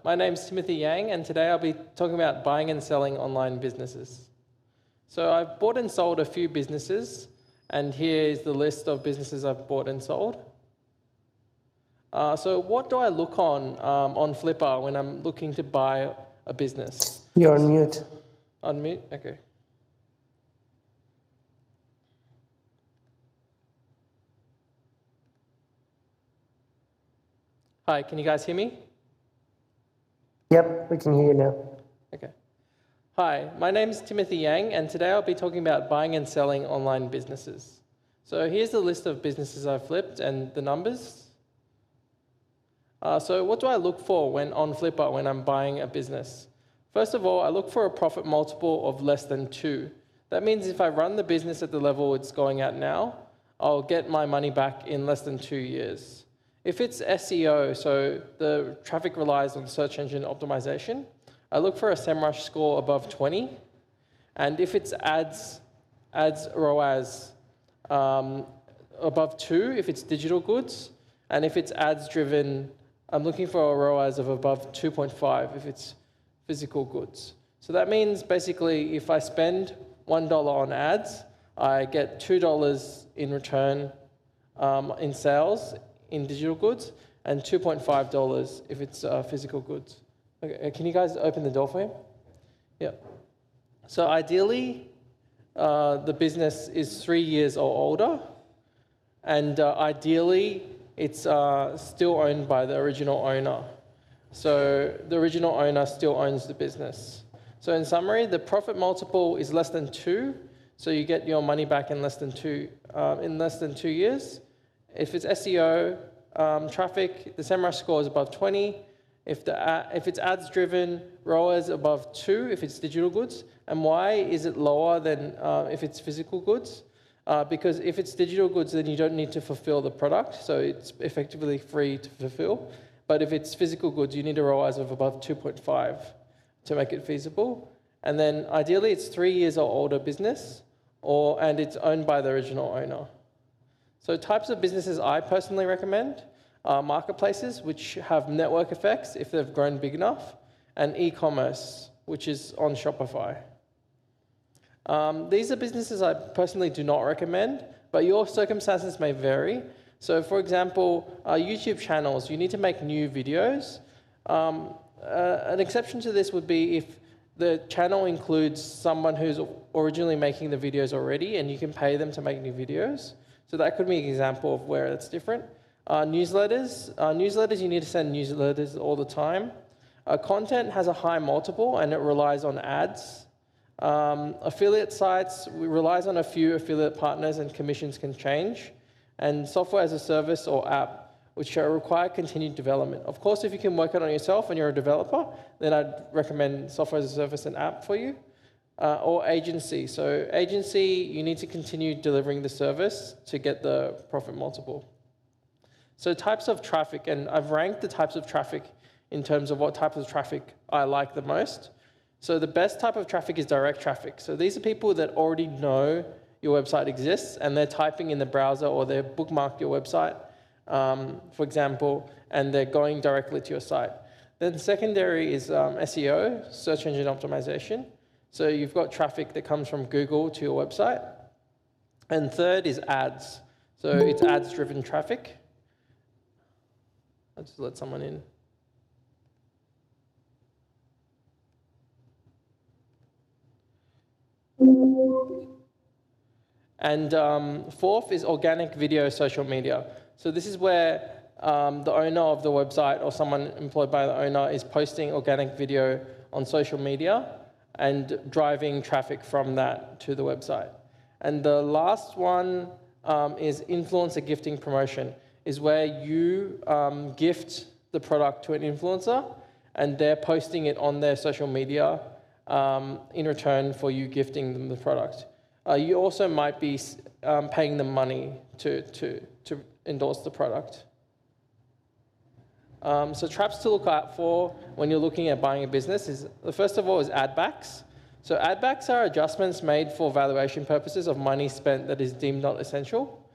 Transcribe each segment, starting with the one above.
my name's Timothy Yang, and today I'll be talking about buying and selling online businesses. So I've bought and sold a few businesses, and here is the list of businesses I've bought and sold. So what do I look on Flippa when I'm looking to buy a business? You're on mute. On mute? Okay. Hi, can you guys hear me? Yep, we can hear you now. Okay. Hi, my name is Timothy Yang, and today I'll be talking about buying and selling online businesses. So here's the list of businesses I've flipped and the numbers. So what do I look for on Flippa when I'm buying a business? First of all, I look for a profit multiple of less than 2. That means if I run the business at the level it's going at now, I'll get my money back in less than 2 years. If it's SEO, so the traffic relies on search engine optimization, I look for a SEMrush score above 20. And if it's ads ROAS above 2, if it's digital goods, and if it's ads driven, I'm looking for a ROAS of above 2.5 if it's physical goods. So that means basically if I spend $1 on ads, I get $2 in return in sales in digital goods, and $2.5 if it's physical goods. Okay, can you guys open the door for me? Yeah. So ideally, the business is 3 years or older, and ideally, it's still owned by the original owner. So the original owner still owns the business. So in summary, the profit multiple is less than 2, so you get your money back in less than 2 years. If it's SEO traffic, the SEMrush score is above 20. If it's ads driven, ROAS above 2 if it's digital goods. And why is it lower than if it's physical goods? Because if it's digital goods, then you don't need to fulfill the product, so it's effectively free to fulfill. But if it's physical goods, you need a ROAS of above 2.5 to make it feasible. And then ideally, it's 3 years or older business, and it's owned by the original owner. So types of businesses I personally recommend are marketplaces, which have network effects if they've grown big enough, and e-commerce, which is on Shopify. These are businesses I personally do not recommend, but your circumstances may vary. So for example, YouTube channels, you need to make new videos. An exception to this would be if the channel includes someone who's originally making the videos already and you can pay them to make new videos. So that could be an example of where it's different. Newsletters, you need to send newsletters all the time. Content has a high multiple and it relies on ads. Affiliate sites relies on a few affiliate partners and commissions can change. And software as a service or app, which require continued development. Of course, if you can work it on yourself and you're a developer, then I'd recommend software as a service and app for you. Or agency. So agency, you need to continue delivering the service to get the profit multiple. So types of traffic, and I've ranked the types of traffic in terms of what type of traffic I like the most. So the best type of traffic is direct traffic. So these are people that already know your website exists and they're typing in the browser or they've bookmarked your website, for example, and they're going directly to your site. Then secondary is SEO, search engine optimization. So you've got traffic that comes from Google to your website. And third is ads. So it's ads-driven traffic. I'll just let someone in. And fourth is organic video social media. So this is where the owner of the website or someone employed by the owner is posting organic video on social media and driving traffic from that to the website. And the last one is influencer gifting promotion, is where you gift the product to an influencer and they're posting it on their social media in return for you gifting them the product. You also might be paying them money to endorse the product. So traps to look out for when you're looking at buying a business is, first of all, is ad backs. So ad backs are adjustments made for valuation purposes of money spent that is deemed not essential.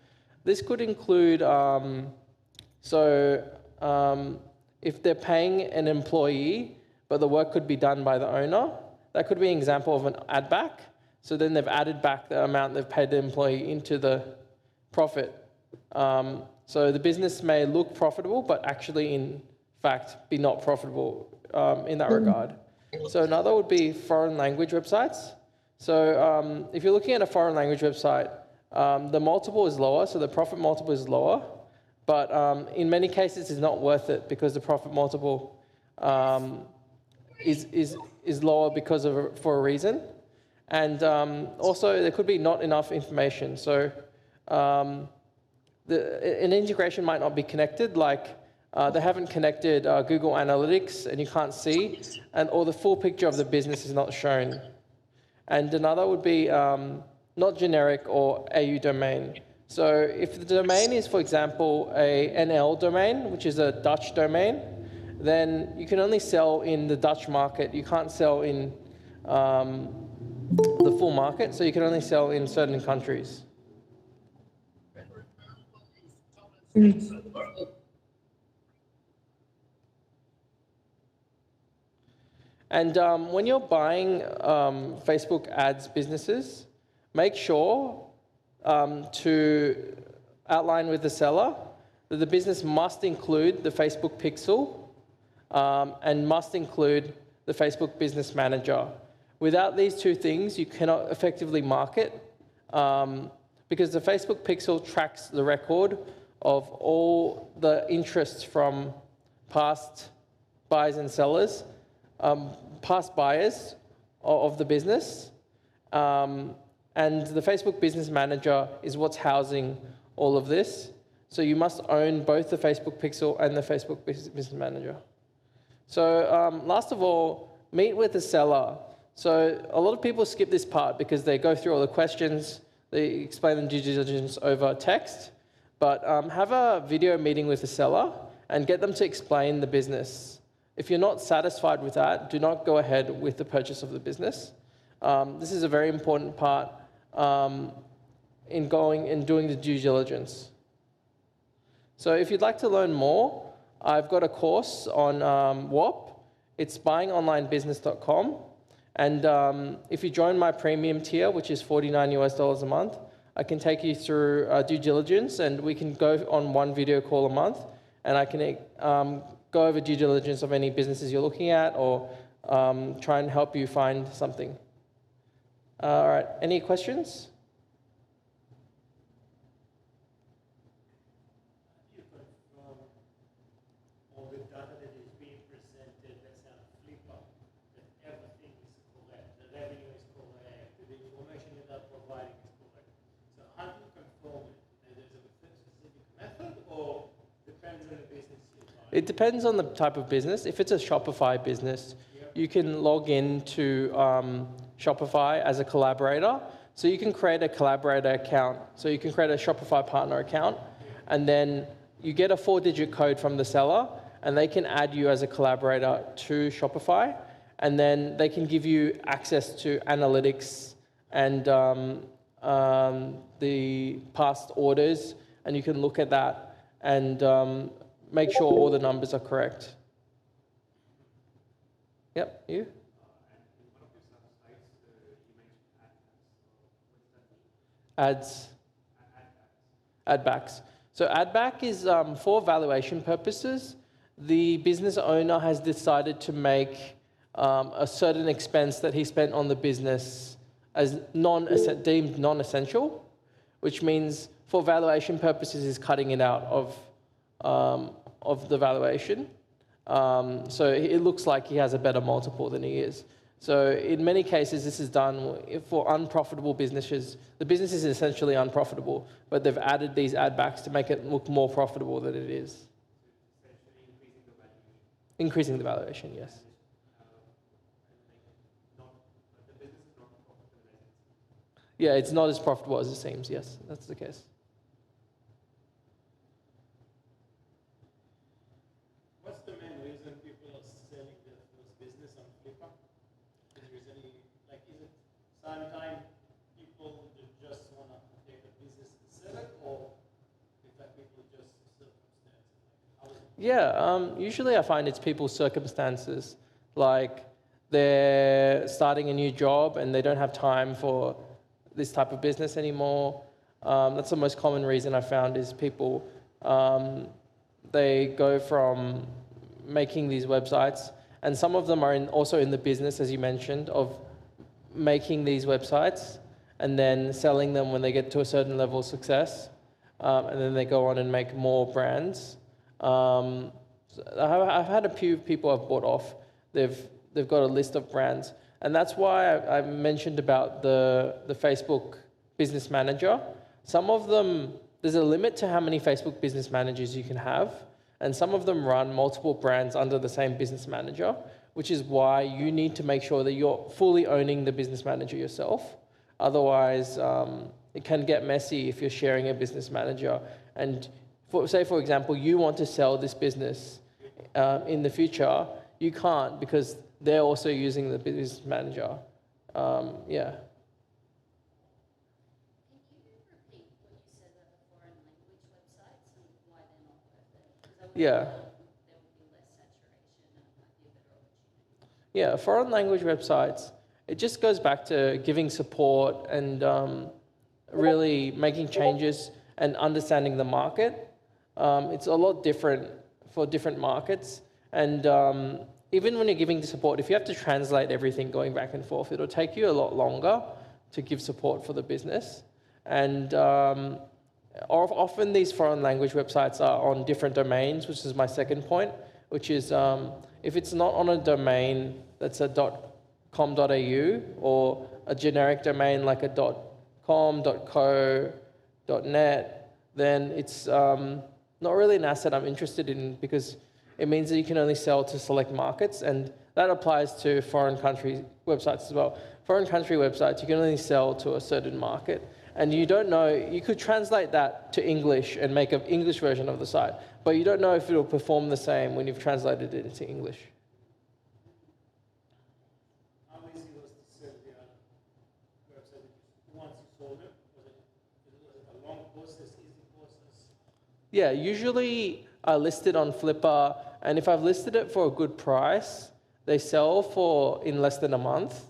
This could include, if they're paying an employee, but the work could be done by the owner, that could be an example of an add back. So then they've added back the amount they've paid the employee into the profit. So the business may look profitable, but actually, in fact, be not profitable in that regard. So another would be foreign language websites. So if you're looking at a foreign language website, the multiple is lower, so the profit multiple is lower. But in many cases, it's not worth it because the profit multiple is lower because for a reason. And also, there could be not enough information. So an integration might not be connected, like they haven't connected Google Analytics and you can't see, or the full picture of the business is not shown. And another would be not generic or AU domain. So if the domain is, for example, a NL domain, which is a Dutch domain, then you can only sell in the Dutch market. You can't sell in the full market, so you can only sell in certain countries. And when you're buying Facebook ads businesses, make sure to outline with the seller that the business must include the Facebook pixel and must include the Facebook Business Manager. Without these two things, you cannot effectively market because the Facebook pixel tracks the record of all the interests from past buyers and sellers, past buyers of the business. And the Facebook Business Manager is what's housing all of this. So you must own both the Facebook pixel and the Facebook Business Manager. So last of all, meet with the seller. So a lot of people skip this part because they go through all the questions, they explain the due diligence over text, but have a video meeting with the seller and get them to explain the business. If you're not satisfied with that, do not go ahead with the purchase of the business. This is a very important part in going and doing the due diligence. So if you'd like to learn more, I've got a course on WOP. It's buyingonlinebusiness.com. And if you join my premium tier, which is $49 a month, I can take you through due diligence, and we can go on one video call a month, and I can go over due diligence of any businesses you're looking at, or try and help you find something. All right, any questions? All the data that is being presented, that's on Flipper, that everything is correct, the revenue is correct, the information that they're providing is correct. So how do you confirm it? There's a specific method, or depends on the business you're buying? It depends on the type of business. If it's a Shopify business, you can log into Shopify as a collaborator. So you can create a collaborator account. So you can create a Shopify partner account, and then you get a 4-digit code from the seller, and they can add you as a collaborator to Shopify, and then they can give you access to analytics and the past orders, and you can look at that and make sure all the numbers are correct. Yep, you? Ads. Add backs. So add back is for valuation purposes. The business owner has decided to make a certain expense that he spent on the business as deemed non-essential, which means for valuation purposes is cutting it out of the valuation. So it looks like he has a better multiple than he is. So in many cases, this is done for unprofitable businesses. The business is essentially unprofitable, but they've added these add backs to make it look more profitable than it is. Increasing the valuation, yes. Yeah, it's not as profitable as it seems, yes, that's the case. What's the main reason people are selling their first business on Flipper? Is there any, like, is it sometimes people just want to take a business and sell it, or is that people just circumstance? Yeah, usually I find it's people's circumstances, like they're starting a new job and they don't have time for this type of business anymore. That's the most common reason I found is people, they go from making these websites, and some of them are also in the business, as you mentioned, of making these websites and then selling them when they get to a certain level of success, and then they go on and make more brands. I've had a few people I've bought off. They've got a list of brands, and that's why I mentioned about the Facebook Business Manager. Some of them, there's a limit to how many Facebook Business Managers you can have, and some of them run multiple brands under the same business manager, which is why you need to make sure that you're fully owning the business manager yourself. Otherwise, it can get messy if you're sharing a business manager. And say, for example, you want to sell this business in the future, you can't because they're also using the business manager. Yeah. Yeah. Yeah, foreign language websites, it just goes back to giving support and really making changes and understanding the market. It's a lot different for different markets. And even when you're giving the support, if you have to translate everything going back and forth, it'll take you a lot longer to give support for the business. And often these foreign language websites are on different domains, which is my second point, which is if it's not on a domain that's a .com.au or a generic domain like a .com, .co, .net, then it's not really an asset I'm interested in because it means that you can only sell to select markets, and that applies to foreign country websites as well. Foreign country websites, you can only sell to a certain market, and you don't know, you could translate that to English and make an English version of the site, but you don't know if it'll perform the same when you've translated it into English. How easy was to sell the website once you sold it? Was it a long process, easy process? Yeah, usually I list it on Flippa, and if I've listed it for a good price, they sell for in less than a month,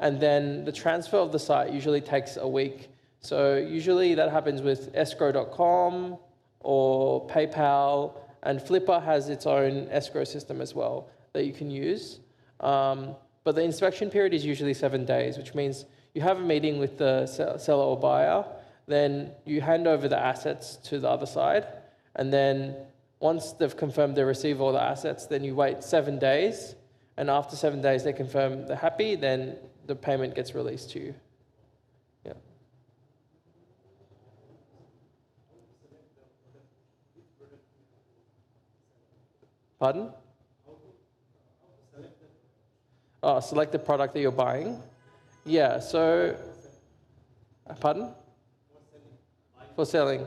and then the transfer of the site usually takes a week. So usually that happens with escrow.com or PayPal, and Flippa has its own escrow system as well that you can use. But the inspection period is usually 7 days, which means you have a meeting with the seller or buyer, then you hand over the assets to the other side, and then once they've confirmed they receive all the assets, then you wait 7 days, and after 7 days they confirm they're happy, then the payment gets released to you. Yeah. Pardon? Oh, select the product that you're buying. Yeah, so, pardon? For selling.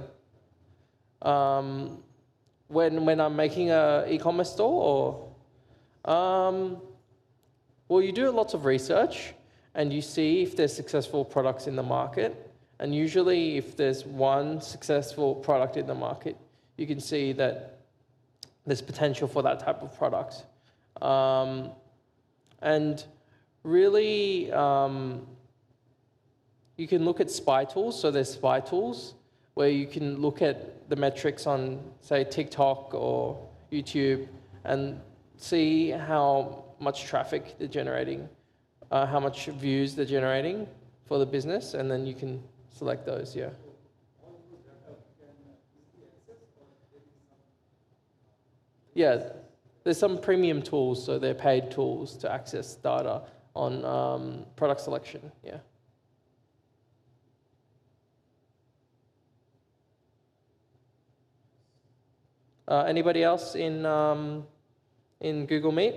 When I'm making an e-commerce store, or well, you do lots of research and you see if there's successful products in the market. And usually, if there's one successful product in the market, you can see that there's potential for that type of product. And really, you can look at spy tools. So there's spy tools where you can look at the metrics on, say, TikTok or YouTube and see how much traffic they're generating, how much views they're generating for the business, and then you can select those, yeah. Yeah, there's some premium tools, so they're paid tools to access data on product selection, yeah. Anybody else in Google Meet?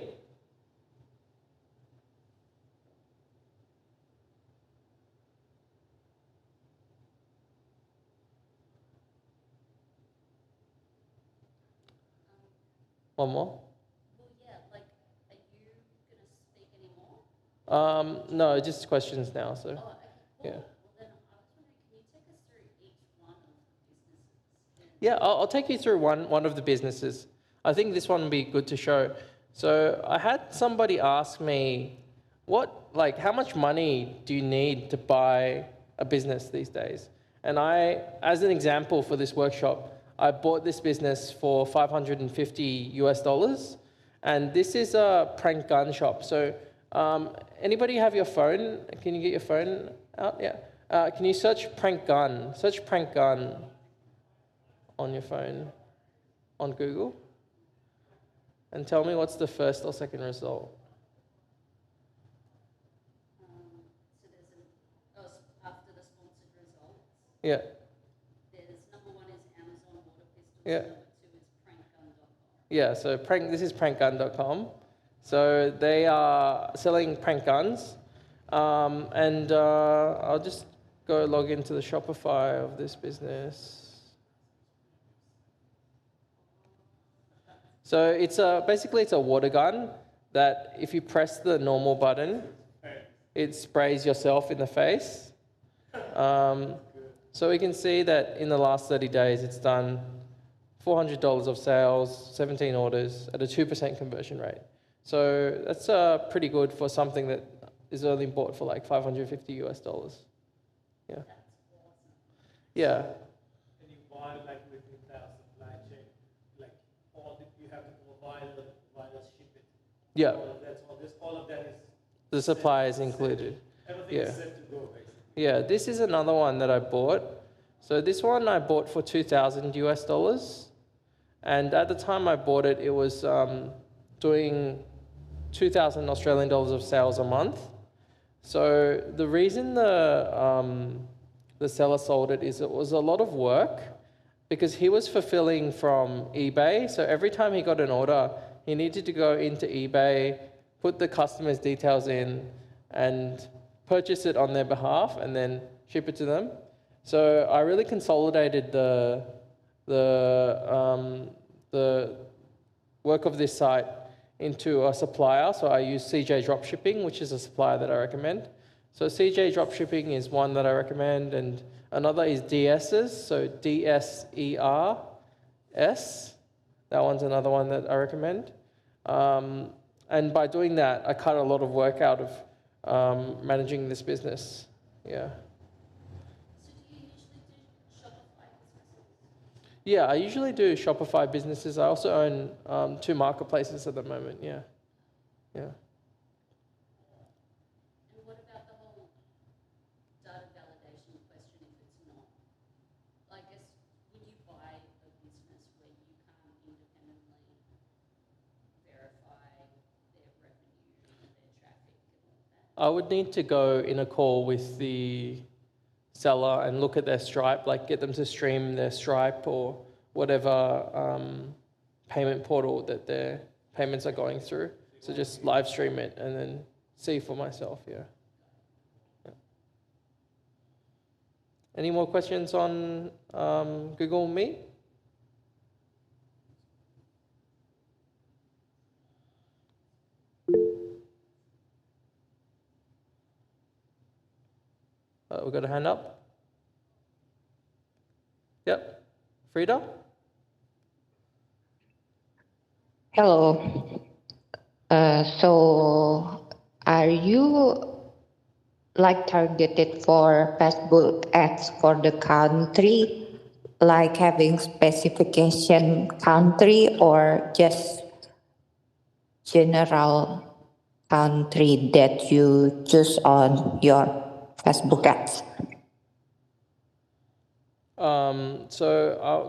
One more? Well, yeah, like, are you going to speak anymore? No, just questions now, so, Oh, okay, cool. yeah. Well, then I was wondering, can you take us through each one of the businesses? Yeah, I'll take you through one of the businesses. I think this one would be good to show. So I had somebody ask me, how much money do you need to buy a business these days? And as an example for this workshop, I bought this business for $550 US. And this is a prank gun shop. So anybody have your phone? Can you get your phone out? Yeah. Can you search prank gun? Search prank gun on your phone on Google. And tell me what's the first or second result. So there's after the sponsored results, Yeah. there's number one is Amazon Water Pistols, Yeah. number two is prankgun.com. Yeah, so this is prankgun.com. So they are selling prank guns. I'll just go log into the Shopify of this business. So basically it's a water gun that if you press the normal button, it sprays yourself in the face. So we can see that in the last 30 days, it's done $400 of sales, 17 orders at a 2% conversion rate. So that's pretty good for something that is only bought for like $550 US. Yeah. That's awesome. Yeah. And you buy like within that supply chain, like you have to provide the ship it. Yeah. All of that is The supply is included. everything Yeah. is set to go basically. Yeah, this is another one that I bought. So this one I bought for $2,000 US. And at the time I bought it, it was doing 2,000 Australian dollars of sales a month. So the reason the seller sold it is it was a lot of work because he was fulfilling from eBay. So every time he got an order, he needed to go into eBay, put the customer's details in, and purchase it on their behalf, and then ship it to them. So I really consolidated the work of this site into a supplier. So I use CJ Dropshipping, which is a supplier that I recommend. So CJ Dropshipping is one that I recommend, and another is DS's, so DSERS. That one's another one that I recommend. And by doing that, I cut a lot of work out of managing this business. Yeah. So do you usually do Shopify businesses? Yeah, I usually do Shopify businesses. I also own 2 marketplaces at the moment. Yeah. Yeah. And what about the whole data validation question if it's not? I guess, would you buy a business where you can't independently verify their revenue, their traffic and all that? I would need to go in a call with the seller and look at their Stripe, like get them to stream their Stripe or whatever payment portal that their payments are going through. So just live stream it and then see for myself, yeah. Any more questions on Google Meet? We've got a hand up. Yep. Frida? Hello. So are you like targeted for Facebook ads for the country, like having specification country or just general country that you choose on your Facebook ads?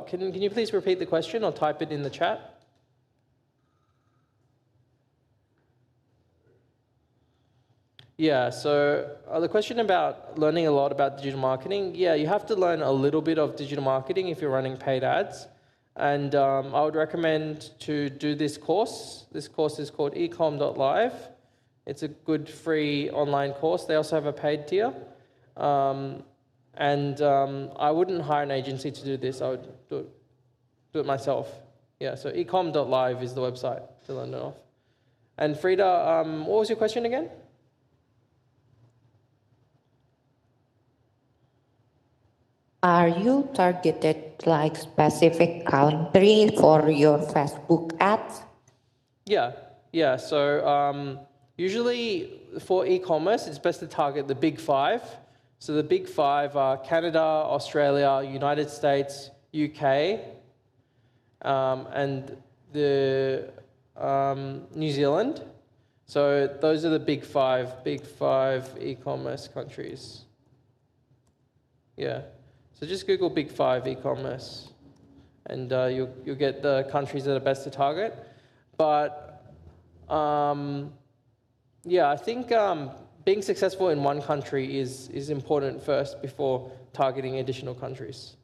Can you please repeat the question or type it in the chat? Yeah, so the question about learning a lot about digital marketing, yeah, you have to learn a little bit of digital marketing if you're running paid ads. And I would recommend to do this course. This course is called ecom.live. It's a good free online course. They also have a paid tier. I wouldn't hire an agency to do this. I would do it myself. Yeah, so ecom.live is the website to learn it off. And Frida, what was your question again? Are you targeted like specific country for your Facebook ads? Yeah. So usually for e-commerce, it's best to target the big five. So the big five are Canada, Australia, United States, UK, and the New Zealand. So those are the big five e-commerce countries. Yeah. So just Google big five e-commerce, and you'll get the countries that are best to target. But yeah, I think being successful in one country is important first before targeting additional countries.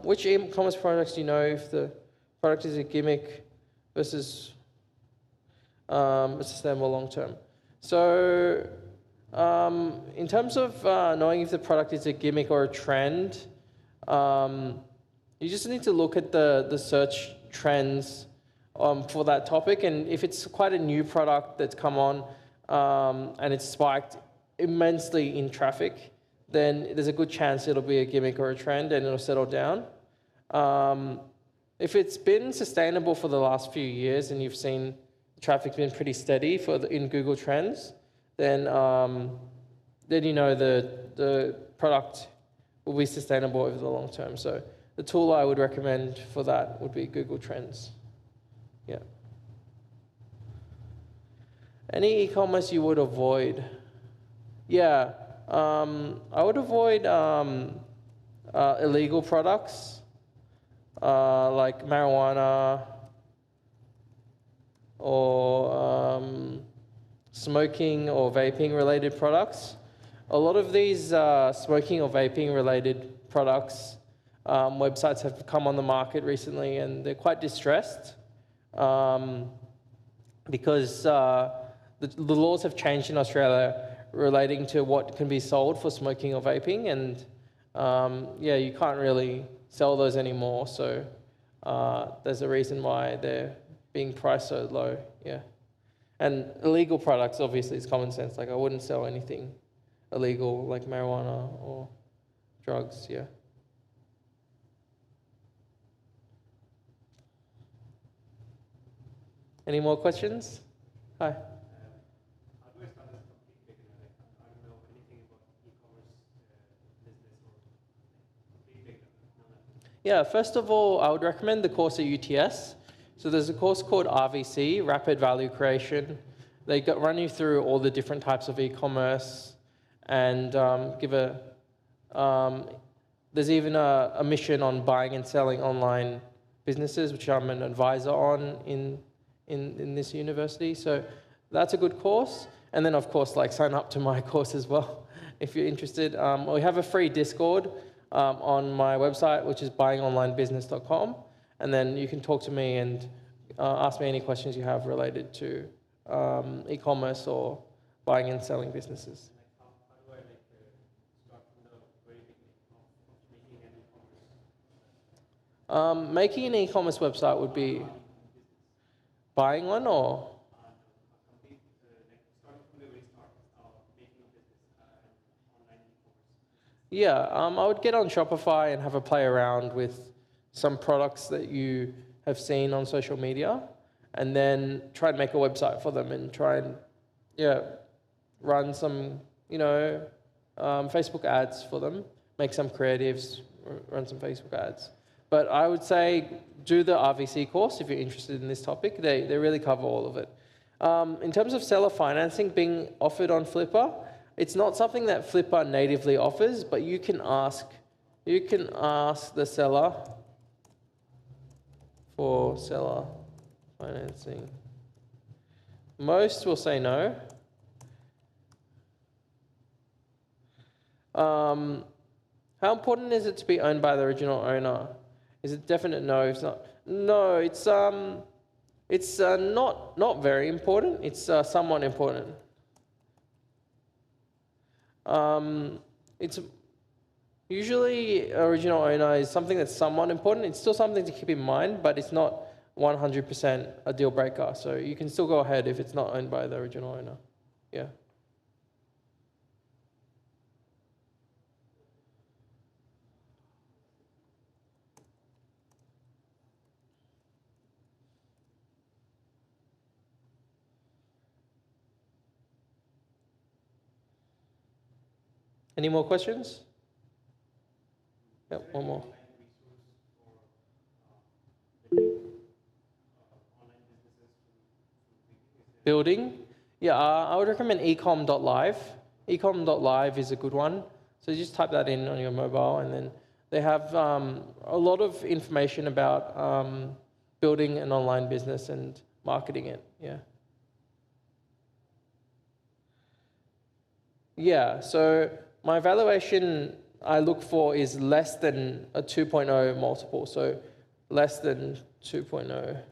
Which e-commerce products do you know if the product is a gimmick versus sustainable long term? So in terms of knowing if the product is a gimmick or a trend, you just need to look at the search trends for that topic, and if it's quite a new product that's come on and it's spiked immensely in traffic, then there's a good chance it'll be a gimmick or a trend and it'll settle down. If it's been sustainable for the last few years and you've seen the traffic's been pretty steady in Google Trends, then you know the product will be sustainable over the long term. So the tool I would recommend for that would be Google Trends. Yeah. Any e-commerce you would avoid? Yeah, I would avoid illegal products like marijuana or smoking or vaping related products. A lot of these smoking or vaping related products, websites have come on the market recently and they're quite distressed because the laws have changed in Australia relating to what can be sold for smoking or vaping, and yeah, you can't really sell those anymore, so there's a reason why they're being priced so low, yeah. And illegal products, obviously, it's common sense. Like, I wouldn't sell anything illegal like marijuana or drugs, yeah. Any more questions? Hi. How do I start as a complete beginner? Like, I don't know anything about e-commerce business or complete beginner. Yeah, first of all, I would recommend the course at UTS. So there's a course called RVC, Rapid Value Creation. They run you through all the different types of e-commerce and there's even a mission on buying and selling online businesses, which I'm an advisor on in this university. So that's a good course. And then, of course, like, sign up to my course as well if you're interested. We have a free Discord on my website, which is buyingonlinebusiness.com. And then you can talk to me and ask me any questions you have related to e-commerce or buying and selling businesses. Like, how do I start from the very beginning of making an e-commerce? Making an e-commerce website would be buying one or? Complete, like, starting from the very start of making a business and online e-commerce. Yeah, I would get on Shopify and have a play around with some products that you have seen on social media, and then try and make a website for them and try and, yeah, run some, Facebook ads for them, make some creatives, run some Facebook ads. But I would say do the RVC course if you're interested in this topic. They really cover all of it. In terms of seller financing being offered on Flippa, it's not something that Flippa natively offers, but you can ask the seller for seller financing. Most will say no. How important is it to be owned by the original owner? Is it definite? No, it's not. No, it's not very important. It's somewhat important. It's usually original owner is something that's somewhat important. It's still something to keep in mind, but it's not 100% a deal breaker. So you can still go ahead if it's not owned by the original owner. Yeah. Any more questions? Yep, one more. Building? Yeah, I would recommend ecom.live. Ecom.live is a good one. So you just type that in on your mobile, and then they have a lot of information about building an online business and marketing it. Yeah. Yeah, so my valuation I look for is less than a 2.0 multiple, so less than 2.0.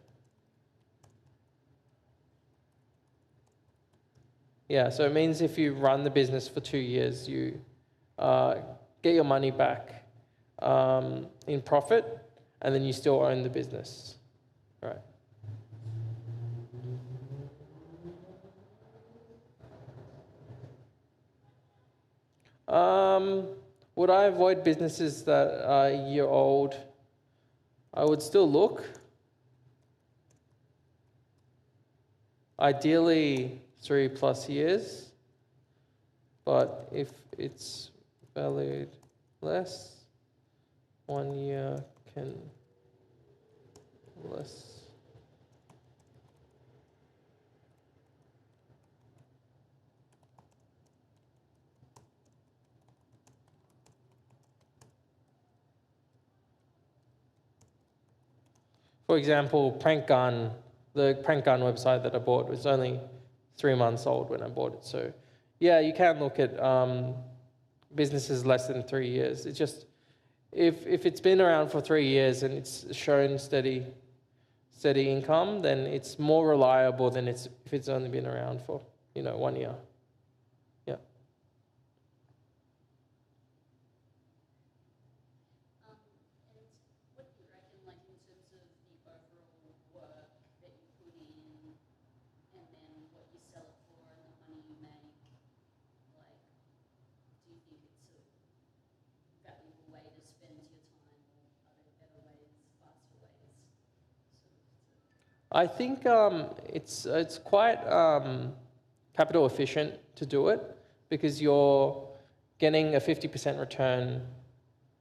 Yeah, so it means if you run the business for 2 years, you get your money back in profit, and then you still own the business, right? Would I avoid businesses that are a year old? I would still look. Ideally, 3+ years. But if it's valued less, 1 year can less. For example, Prank Gun, the Prank Gun website that I bought was only 3 months old when I bought it. So yeah, you can look at businesses less than 3 years. It's just, if it's been around for 3 years and it's shown steady income, then it's more reliable than if it's only been around for 1 year. Yeah. And what do you reckon, like in terms of the overall work that you put in, and then what you sell it for, and the money you make? Like, do you think it's a valuable way to spend your time, or are there better ways, faster ways? I think it's quite capital efficient to do it, because you're getting a 50% return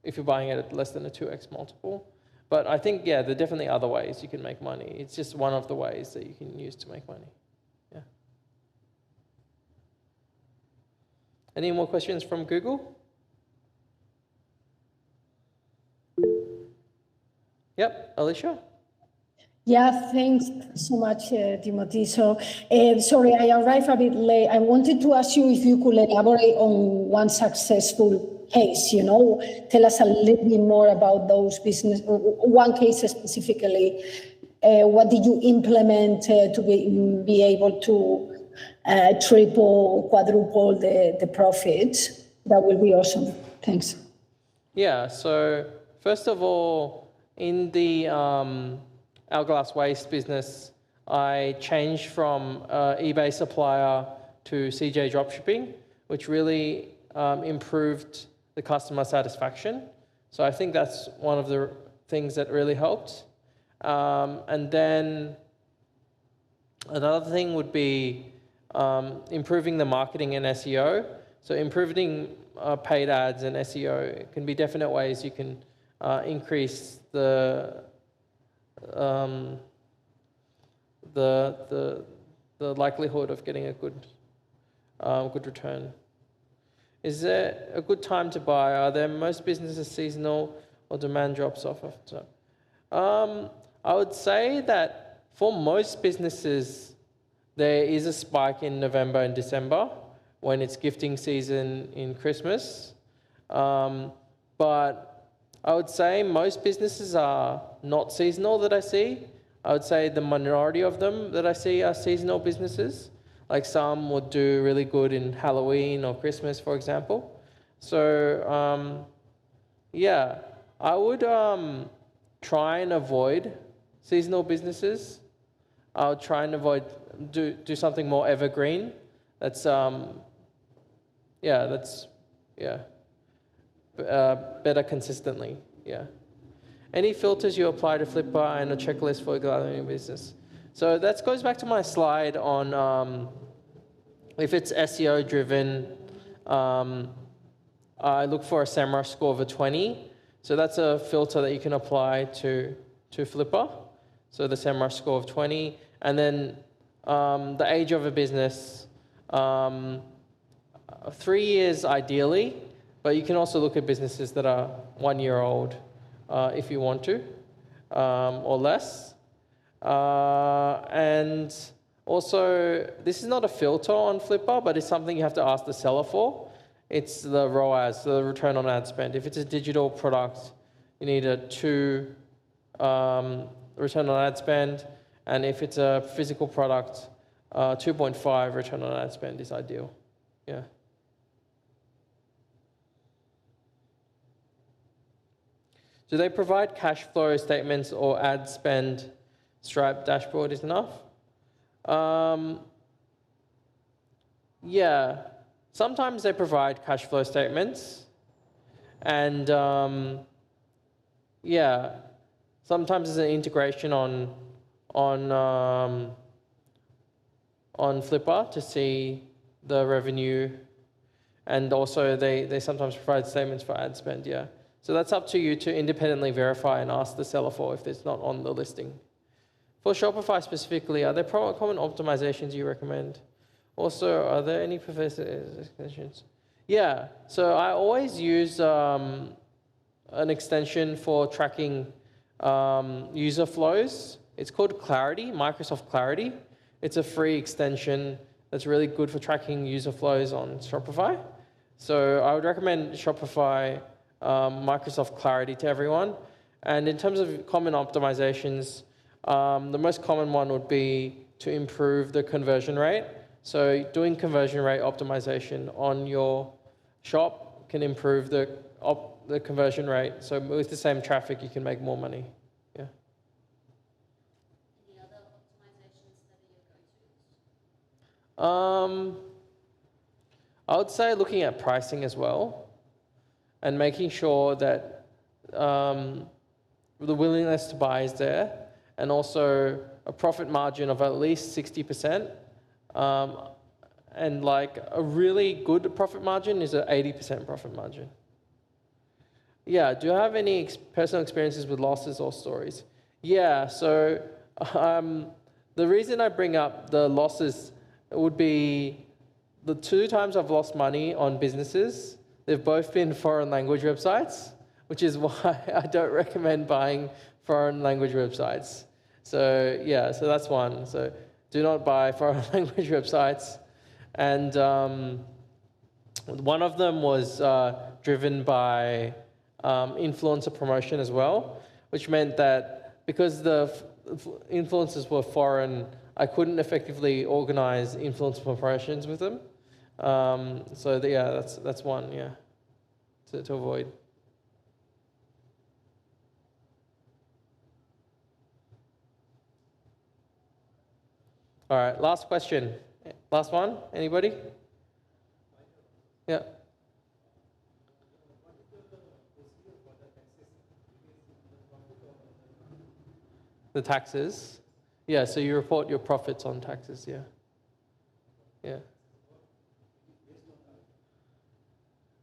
if you're buying it at less than a 2x multiple. But I think, yeah, there are definitely other ways you can make money. It's just one of the ways that you can use to make money. Yeah. Any more questions from Google? Yep, Alicia? Yeah, thanks so much, Timothy. So, sorry, I arrived a bit late. I wanted to ask you if you could elaborate on one successful case, tell us a little bit more about those business, one case specifically. What did you implement to be able to triple, quadruple the profits? That will be awesome. Thanks. Yeah, so first of all, in the Hourglass Waste business, I changed from eBay supplier to CJ Dropshipping, which really improved the customer satisfaction. So I think that's one of the things that really helped. And then another thing would be improving the marketing and SEO. So improving paid ads and SEO can be definite ways you can increase the likelihood of getting a good return. Is there a good time to buy? Are there most businesses seasonal or demand drops off after? I would say that for most businesses, there is a spike in November and December when it's gifting season in Christmas. But I would say most businesses are not seasonal that I see. I would say the minority of them that I see are seasonal businesses. Like some would do really good in Halloween or Christmas, for example. So, yeah, I would try and avoid seasonal businesses. I would try and do something more evergreen. That's better consistently. Yeah. Any filters you apply to Flippa and a checklist for gathering your business? So that goes back to my slide on if it's SEO driven, I look for a SEMrush score of a 20. So that's a filter that you can apply to Flippa. So the SEMrush score of 20. And then the age of a business, 3 years ideally, but you can also look at businesses that are 1 year old if you want to, or less. And also, this is not a filter on Flippa, but it's something you have to ask the seller for. It's the ROAS, the return on ad spend. If it's a digital product, you need a 2 return on ad spend. And if it's a physical product, 2.5 return on ad spend is ideal. Yeah. Do they provide cash flow statements or ad spend Stripe dashboard is enough? Yeah. Sometimes they provide cash flow statements. And yeah, sometimes there's an integration on Flippa to see the revenue, and also they sometimes provide statements for ad spend, yeah. So that's up to you to independently verify and ask the seller for if it's not on the listing. For Shopify specifically, are there common optimizations you recommend? Also, are there any extensions? Yeah, so I always use an extension for tracking user flows. It's called Clarity, Microsoft Clarity. It's a free extension that's really good for tracking user flows on Shopify. So I would recommend Shopify Microsoft Clarity to everyone. And in terms of common optimizations, the most common one would be to improve the conversion rate. So doing conversion rate optimization on your shop can improve the conversion rate. So with the same traffic, you can make more money. Yeah. Any other optimizations that are your go-tos? I would say looking at pricing as well, and making sure that the willingness to buy is there, and also a profit margin of at least 60%. And like a really good profit margin is an 80% profit margin. Yeah, do you have any personal experiences with losses or stories? Yeah, so the reason I bring up the losses would be the 2 times I've lost money on businesses, they've both been foreign language websites, which is why I don't recommend buying foreign language websites. So yeah, so that's one. So do not buy foreign language websites. And one of them was driven by influencer promotion as well, which meant that because the influencers were foreign, I couldn't effectively organize influencer promotions with them. So yeah, that's one, yeah, to avoid. All right, last question. Last one, anybody? Yeah. The taxes? Yeah, so you report your profits on taxes, yeah. Yeah.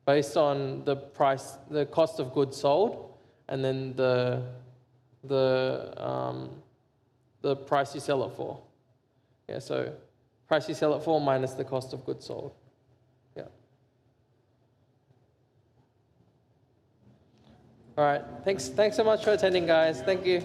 Based on the price, the cost of goods sold, and then the price you sell it for. Yeah, so price you sell it for minus the cost of goods sold. Yeah. All right, thanks so much for attending, guys. Thank you.